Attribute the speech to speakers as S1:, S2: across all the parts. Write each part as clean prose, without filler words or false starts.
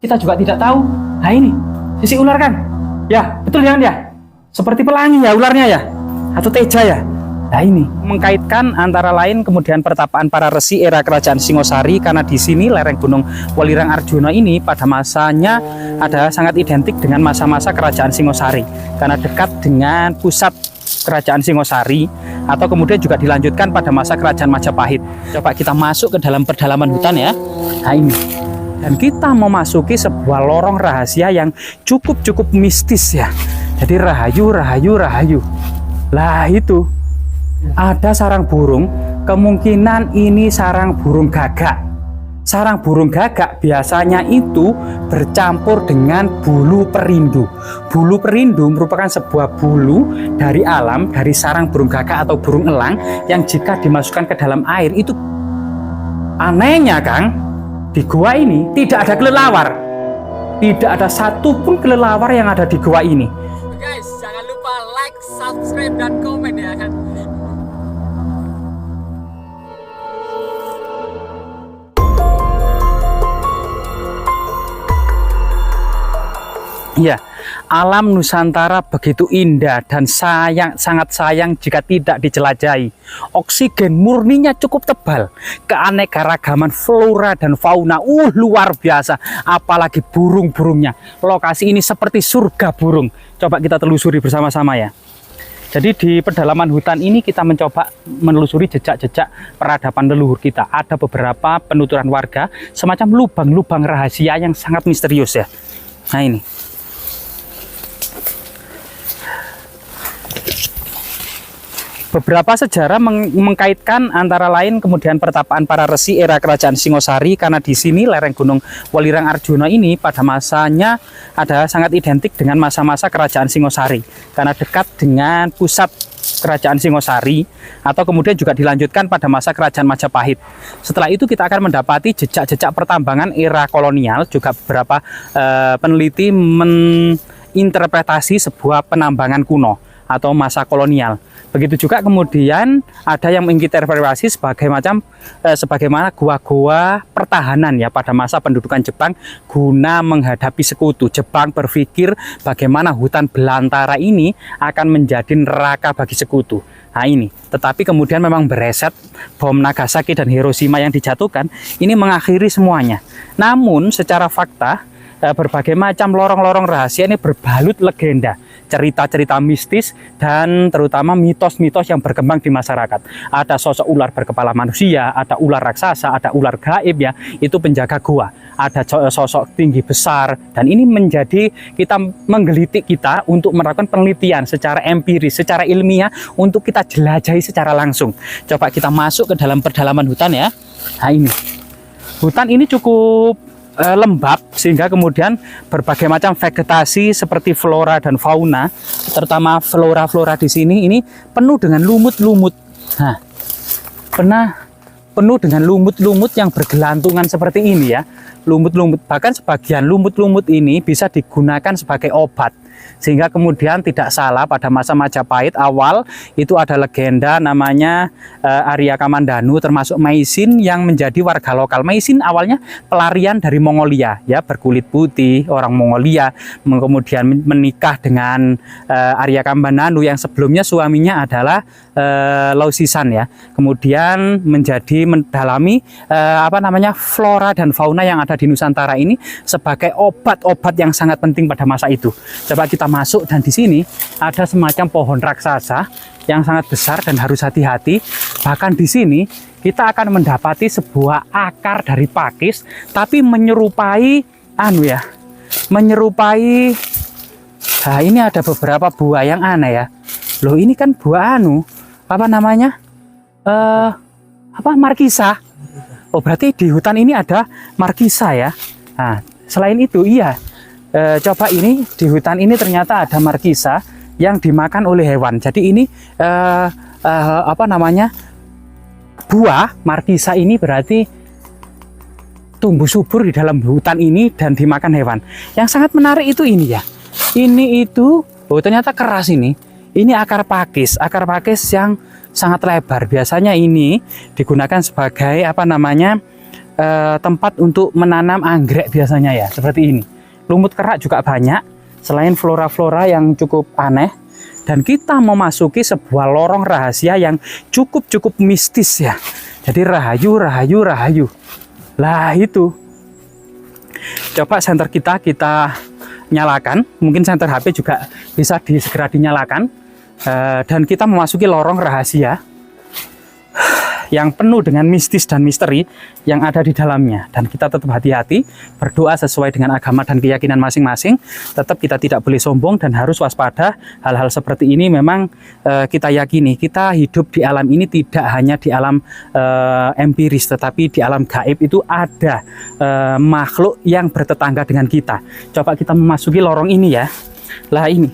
S1: Kita juga tidak tahu. Nah ini, sisi ular kan? Ya, betul ya, ya? Seperti pelangi ya ularnya ya? Atau teja ya? Nah ini, mengkaitkan antara lain kemudian pertapaan para resi era kerajaan Singosari, karena di sini lereng Gunung Welirang Arjuna ini pada masanya ada sangat identik dengan masa-masa kerajaan Singosari, karena dekat dengan pusat kerajaan Singosari, atau kemudian juga dilanjutkan pada masa kerajaan Majapahit. Coba kita masuk ke dalam pedalaman hutan ya. Nah ini, dan kita memasuki sebuah lorong rahasia yang cukup mistis ya. Jadi rahayu. Lah itu ada sarang burung, kemungkinan ini sarang burung gagak. Sarang burung gagak biasanya itu bercampur dengan bulu perindu. Bulu perindu merupakan sebuah bulu dari alam, dari sarang burung gagak atau burung elang, yang jika dimasukkan ke dalam air itu, anehnya Kang, di gua ini tidak ada kelelawar. Tidak ada satupun kelelawar yang ada di gua ini.
S2: Guys, jangan lupa like, subscribe, dan komen ya kan.
S1: Ya, alam Nusantara begitu indah dan sangat sayang jika tidak dijelajahi. Oksigen murninya cukup tebal, keanekaragaman flora dan fauna luar biasa, apalagi burung-burungnya. Lokasi ini seperti surga burung. Coba kita telusuri bersama-sama ya. Jadi di pedalaman hutan ini kita mencoba menelusuri jejak-jejak peradaban leluhur kita. Ada beberapa penuturan warga, semacam lubang-lubang rahasia yang sangat misterius ya. Nah ini. Beberapa sejarah mengkaitkan antara lain kemudian pertapaan para resi era kerajaan Singosari, karena di sini lereng Gunung Welirang Arjuna ini pada masanya ada sangat identik dengan masa-masa kerajaan Singosari, karena dekat dengan pusat kerajaan Singosari, atau kemudian juga dilanjutkan pada masa kerajaan Majapahit. Setelah itu kita akan mendapati jejak-jejak pertambangan era kolonial. Juga beberapa peneliti menginterpretasi sebuah penambangan kuno atau masa kolonial. Begitu juga kemudian ada yang menginterpretasi sebagaimana gua-gua pertahanan ya pada masa pendudukan Jepang guna menghadapi sekutu. Jepang berpikir bagaimana hutan belantara ini akan menjadi neraka bagi sekutu. Nah ini, tetapi kemudian memang bereset bom Nagasaki dan Hiroshima yang dijatuhkan ini mengakhiri semuanya. Namun secara fakta berbagai macam lorong-lorong rahasia ini berbalut legenda, cerita-cerita mistis, dan terutama mitos-mitos yang berkembang di masyarakat. Ada sosok ular berkepala manusia, ada ular raksasa, ada ular gaib ya, itu penjaga gua. Ada sosok tinggi besar, dan ini menjadi menggelitik kita untuk melakukan penelitian secara empiris, secara ilmiah, untuk kita jelajahi secara langsung. Coba kita masuk ke dalam pedalaman hutan ya. Nah ini, hutan ini cukup lembab, sehingga kemudian berbagai macam vegetasi seperti flora dan fauna, terutama flora di sini ini penuh dengan lumut-lumut. Nah, penuh dengan lumut-lumut yang bergelantungan seperti ini ya. Lumut-lumut, bahkan sebagian lumut-lumut ini bisa digunakan sebagai obat, sehingga kemudian tidak salah pada masa Majapahit awal itu ada legenda namanya Arya Kamandanu, termasuk Maisin yang menjadi warga lokal. Maisin awalnya pelarian dari Mongolia ya, berkulit putih, orang Mongolia, kemudian menikah dengan Arya Kamandanu yang sebelumnya suaminya adalah Lausisan ya. Kemudian menjadi mendalami flora dan fauna yang ada di Nusantara ini sebagai obat-obat yang sangat penting pada masa itu. Coba kita masuk, dan di sini ada semacam pohon raksasa yang sangat besar dan harus hati-hati. Bahkan di sini kita akan mendapati sebuah akar dari pakis, tapi menyerupai nah ini ada beberapa buah yang aneh ya. Loh, ini kan buah markisa. Oh, berarti di hutan ini ada markisa ya. Nah, selain itu iya, coba ini di hutan ini ternyata ada markisa yang dimakan oleh hewan. Jadi ini buah markisa ini berarti tumbuh subur di dalam hutan ini dan dimakan hewan. Yang sangat menarik itu ini ya. Ternyata keras ini. Ini akar pakis yang sangat lebar. Biasanya ini digunakan sebagai tempat untuk menanam anggrek biasanya ya, seperti ini. Lumut kerak juga banyak, selain flora-flora yang cukup aneh. Dan kita memasuki sebuah lorong rahasia yang cukup mistis ya. Jadi rahayu. Lah itu. Coba senter kita nyalakan. Mungkin senter HP juga bisa segera dinyalakan. Dan kita memasuki lorong rahasia yang penuh dengan mistis dan misteri yang ada di dalamnya. Dan kita tetap hati-hati, berdoa sesuai dengan agama dan keyakinan masing-masing. Tetap kita tidak boleh sombong dan harus waspada. Hal-hal seperti ini memang kita yakini, kita hidup di alam ini tidak hanya di alam empiris, tetapi di alam gaib itu ada makhluk yang bertetangga dengan kita. Coba kita memasuki lorong ini ya. Lah ini,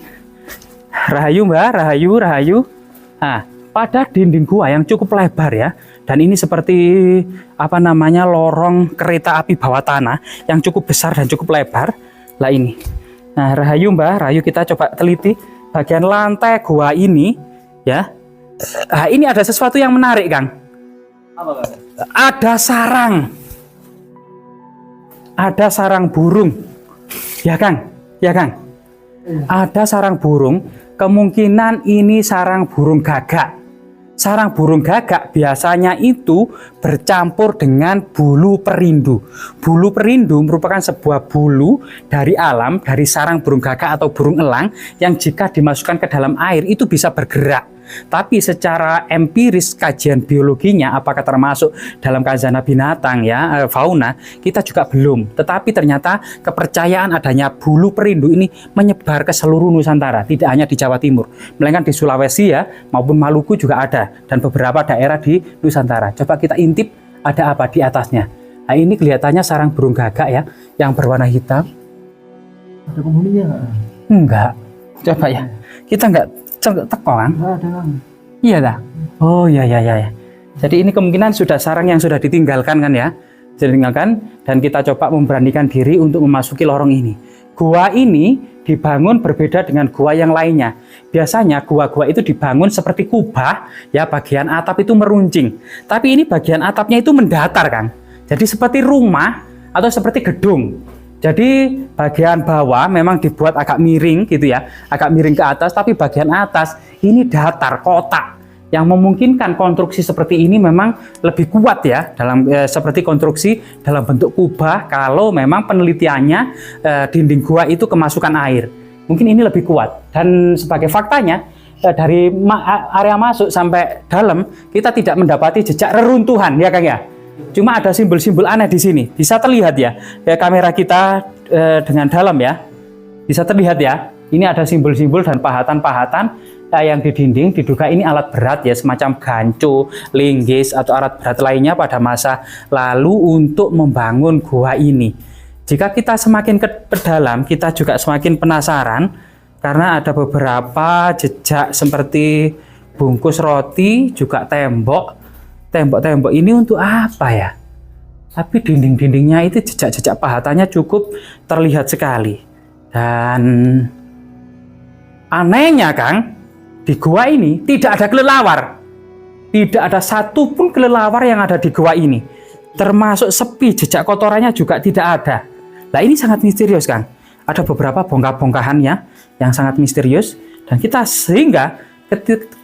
S1: rahayu mbak, rahayu. Nah, pada dinding gua yang cukup lebar ya, dan ini seperti lorong kereta api bawah tanah yang cukup besar dan cukup lebar. Lah ini, nah rahayu mbak, rahayu, kita coba teliti bagian lantai gua ini ya. Nah, ini ada sesuatu yang menarik Kang.
S2: Apa, Kang?
S1: Ada sarang burung ya Kang, ada sarang burung. Kemungkinan ini sarang burung gagak. Sarang burung gagak biasanya itu bercampur dengan bulu perindu. Bulu perindu merupakan sebuah bulu dari alam, dari sarang burung gagak atau burung elang yang jika dimasukkan ke dalam air itu bisa bergerak. Tapi secara empiris kajian biologinya apakah termasuk dalam khazanah binatang ya, fauna, kita juga belum. Tetapi ternyata kepercayaan adanya bulu perindu ini menyebar ke seluruh Nusantara, tidak hanya di Jawa Timur, melainkan di Sulawesi ya, maupun Maluku juga ada, dan beberapa daerah di Nusantara. Coba kita intip ada apa di atasnya. Nah, ini kelihatannya sarang burung gagak ya, yang berwarna hitam.
S2: Ada penghuninya nggak?
S1: Enggak. Coba ya, kita enggak teko kan? Iya dah. Oh ya. Jadi ini kemungkinan sudah sarang yang sudah ditinggalkan kan ya, dan kita coba memberanikan diri untuk memasuki lorong ini. Gua ini dibangun berbeda dengan gua yang lainnya. Biasanya gua-gua itu dibangun seperti kubah ya, bagian atap itu meruncing. Tapi ini bagian atapnya itu mendatar Kang. Jadi seperti rumah atau seperti gedung. Jadi bagian bawah memang dibuat agak miring gitu ya, agak miring ke atas, tapi bagian atas ini datar, kotak, yang memungkinkan konstruksi seperti ini memang lebih kuat ya, dalam seperti konstruksi dalam bentuk kubah. Kalau memang penelitiannya dinding gua itu kemasukan air, mungkin ini lebih kuat. Dan sebagai faktanya dari area masuk sampai dalam kita tidak mendapati jejak reruntuhan ya Kang ya. Cuma ada simbol-simbol aneh di sini. Bisa terlihat ya, kamera kita dengan dalam ya. Bisa terlihat ya. Ini ada simbol-simbol dan pahatan-pahatan yang di dinding. Diduga ini alat berat ya, semacam ganco, linggis atau alat berat lainnya pada masa lalu untuk membangun gua ini. Jika kita semakin ke dalam, kita juga semakin penasaran karena ada beberapa jejak seperti bungkus roti, juga tembok ini untuk apa ya? Tapi dinding-dindingnya itu jejak-jejak pahatannya cukup terlihat sekali. Dan anehnya Kang, di gua ini tidak ada kelelawar. Tidak ada satupun kelelawar yang ada di gua ini. Termasuk sepi, jejak kotorannya juga tidak ada. Nah ini sangat misterius Kang. Ada beberapa bongkah-bongkahannya yang sangat misterius. Dan kita sehingga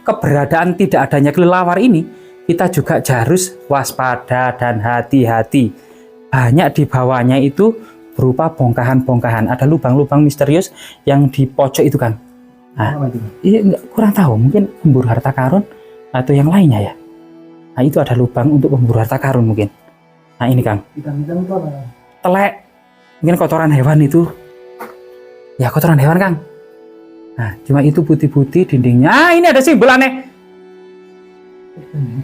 S1: keberadaan tidak adanya kelelawar ini, kita juga harus waspada dan hati-hati. Banyak di bawahnya itu berupa bongkahan-bongkahan. Ada lubang-lubang misterius yang di pojok itu Kang. Nah, ini kurang tahu, mungkin pemburu harta karun atau yang lainnya ya. Nah itu ada lubang untuk pemburu harta karun mungkin. Nah ini Kang.
S2: Hitam-hitam itu apa?
S1: Telek. Mungkin kotoran hewan itu. Ya kotoran hewan Kang. Nah cuma itu putih-putih dindingnya. Ah ini ada simbol aneh.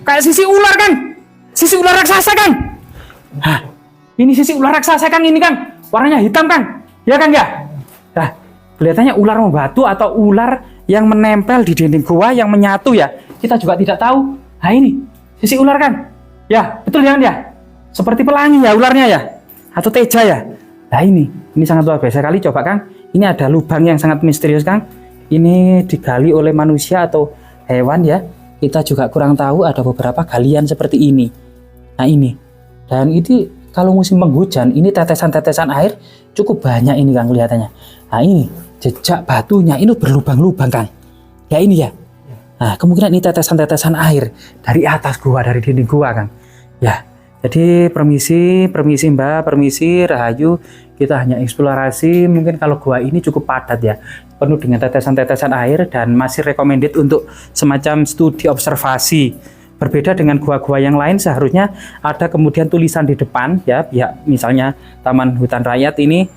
S1: Kayak sisi ular Kang. Sisi ular raksasa Kang. Hah, ini sisi ular raksasa Kang ini Kang. Warnanya hitam Kang. Ya Kang ya. Nah, kelihatannya ular membatu atau ular yang menempel di dinding gua yang menyatu ya. Kita juga tidak tahu. Nah ini sisi ular Kang. Ya, betul ya Kang ya. Seperti pelangi ya ularnya ya. Atau teja ya. Nah ini sangat luar biasa kali. Coba Kang. Ini ada lubang yang sangat misterius Kang. Ini digali oleh manusia atau hewan ya. Kita juga kurang tahu, ada beberapa galian seperti ini. Nah ini. Dan itu kalau musim penghujan ini tetesan-tetesan air cukup banyak ini Kang kelihatannya. Nah ini jejak batunya ini berlubang-lubang Kang. Ya ini ya. Nah kemungkinan ini tetesan-tetesan air dari atas gua, dari dinding gua Kang. Ya. Jadi permisi Mbak, permisi Rahayu, kita hanya eksplorasi. Mungkin kalau gua ini cukup padat ya, penuh dengan tetesan-tetesan air dan masih recommended untuk semacam studi observasi. Berbeda dengan gua-gua yang lain, seharusnya ada kemudian tulisan di depan ya, misalnya Taman Hutan Rakyat ini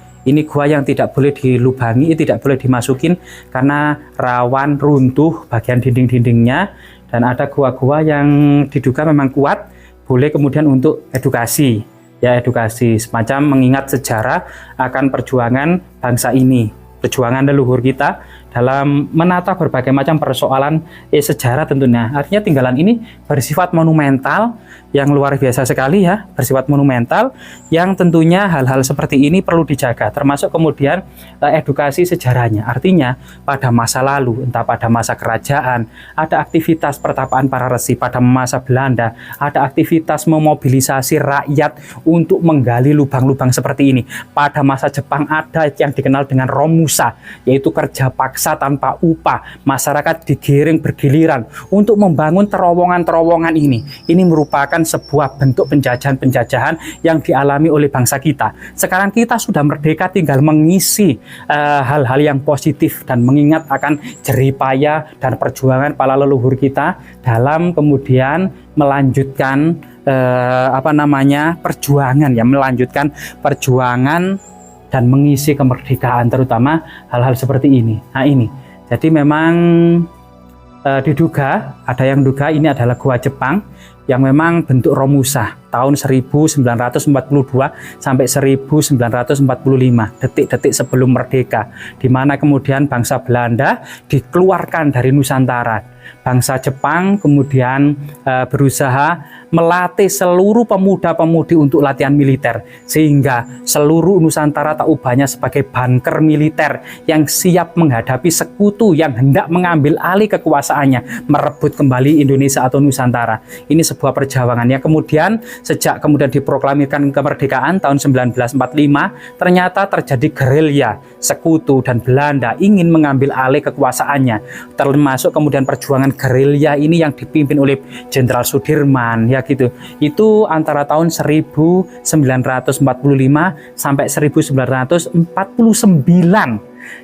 S1: gua yang tidak boleh dilubangi, tidak boleh dimasukin karena rawan runtuh bagian dinding-dindingnya, dan ada gua-gua yang diduga memang kuat, boleh kemudian untuk edukasi ya, edukasi semacam mengingat sejarah akan perjuangan bangsa ini, perjuangan leluhur kita dalam menata berbagai macam persoalan sejarah tentunya. Artinya tinggalan ini bersifat monumental yang luar biasa sekali ya, bersifat monumental yang tentunya hal-hal seperti ini perlu dijaga, termasuk kemudian edukasi sejarahnya. Artinya pada masa lalu, entah pada masa kerajaan, ada aktivitas pertapaan para resi, pada masa Belanda, ada aktivitas memobilisasi rakyat untuk menggali lubang-lubang seperti ini. Pada masa Jepang ada yang dikenal dengan Romusa, yaitu kerja paksa tanpa upah, masyarakat digiring bergiliran untuk membangun terowongan-terowongan ini. Ini merupakan sebuah bentuk penjajahan-penjajahan yang dialami oleh bangsa kita. Sekarang kita sudah merdeka, tinggal mengisi hal-hal yang positif dan mengingat akan jerih payah dan perjuangan para leluhur kita dalam kemudian melanjutkan perjuangan ya, melanjutkan perjuangan dan mengisi kemerdekaan, terutama hal-hal seperti ini. Nah ini, jadi memang diduga, ada yang duga ini adalah gua Jepang yang memang bentuk Romusa tahun 1942 sampai 1945, detik-detik sebelum merdeka, di mana kemudian bangsa Belanda dikeluarkan dari Nusantara. Bangsa Jepang kemudian berusaha melatih seluruh pemuda-pemudi untuk latihan militer, sehingga seluruh Nusantara tak ubahnya sebagai bunker militer yang siap menghadapi sekutu yang hendak mengambil alih kekuasaannya, merebut kembali Indonesia atau Nusantara. Ini sebuah perjuangan yang kemudian sejak kemudian diproklamirkan kemerdekaan tahun 1945, ternyata terjadi gerilya sekutu dan Belanda ingin mengambil alih kekuasaannya, termasuk kemudian perjuangan gerilya ini yang dipimpin oleh Jenderal Sudirman ya gitu. Itu antara tahun 1945 sampai 1949.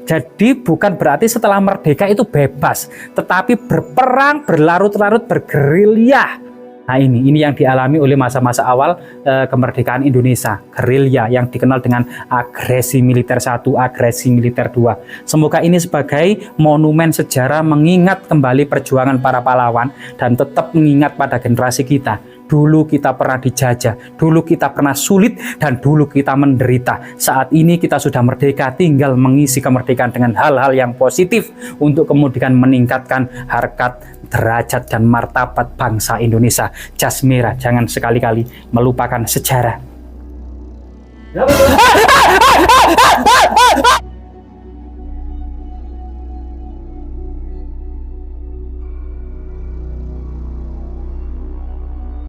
S1: Jadi bukan berarti setelah merdeka itu bebas, tetapi berperang, berlarut-larut, bergerilya. Nah ini yang dialami oleh masa-masa awal kemerdekaan Indonesia, gerilya yang dikenal dengan agresi militer 1, agresi militer 2. Semoga ini sebagai monumen sejarah mengingat kembali perjuangan para pahlawan dan tetap mengingat pada generasi kita. Dulu kita pernah dijajah, dulu kita pernah sulit, dan dulu kita menderita. Saat ini kita sudah merdeka, tinggal mengisi kemerdekaan dengan hal-hal yang positif untuk kemudian meningkatkan harkat, derajat, dan martabat bangsa Indonesia. Jas merah, jangan sekali-kali melupakan sejarah.